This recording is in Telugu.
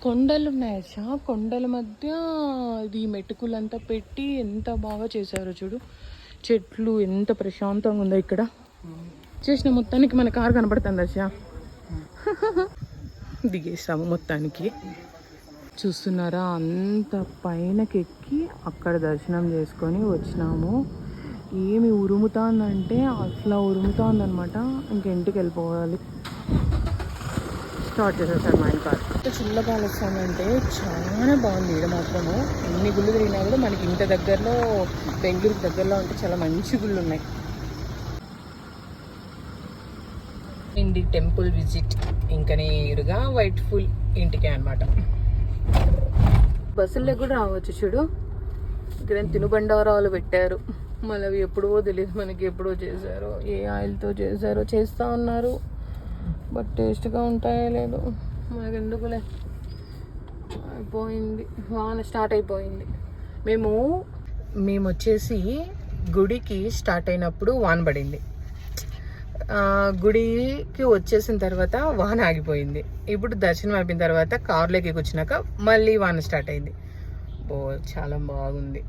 కొండలు ఉన్నాయి కొండల మధ్య ఇది మెటుకులంతా పెట్టి ఎంత బాగా చేశారో చూడు. చెట్లు ఎంత ప్రశాంతంగా ఉందో ఇక్కడ. చేసిన మొత్తానికి మన కారు కనపడుతుంది అచ్చా. దిగేసాము మొత్తానికి. చూస్తున్నారా, అంత పైనకి ఎక్కి అక్కడ దర్శనం చేసుకొని వచ్చినాము. ఏమి ఉరుముతుందంటే అట్లా ఉరుముతుందనమాట. ఇంక ఇంటికి వెళ్ళిపోవాలి. స్టార్ట్ చేసేసారు మా ఇంటి కార్. చిల్లగాలి వస్తామంటే చాలా బాగుంది. ఇక్కడ మాత్రము ఎన్ని గుళ్ళు తిరిగినా కూడా మనకి ఇంత దగ్గరలో, బెంగళూరు దగ్గరలో అంటే చాలా మంచి గుళ్ళు ఉన్నాయి. ఇండి టెంపుల్ విజిట్ ఇంకా నేరుగా వైట్ఫుల్ ఇంటికి అనమాట. బస్సుల్లో కూడా రావచ్చు చూడు. ఇక్కడ తినుబండారాలు పెట్టారు. మళ్ళీ అవి ఎప్పుడో తెలియదు మనకి, ఎప్పుడో చేశారో, ఏ ఆయిల్తో చేశారో చేస్తూ ఉన్నారు. బట్ టేస్ట్గా ఉంటాయో లేదో మనకు ఎందుకులే. అయిపోయింది, వాన స్టార్ట్ అయిపోయింది. మేము వచ్చేసి గుడికి స్టార్ట్ అయినప్పుడు వాన పడింది. గుడికి వచ్చేసిన తర్వాత వాన ఆగిపోయింది. ఇప్పుడు దర్శనం అయిపోయిన తర్వాత కారులోకి కూర్చున్నాక మళ్ళీ వాన స్టార్ట్ అయింది. చాలా బాగుంది.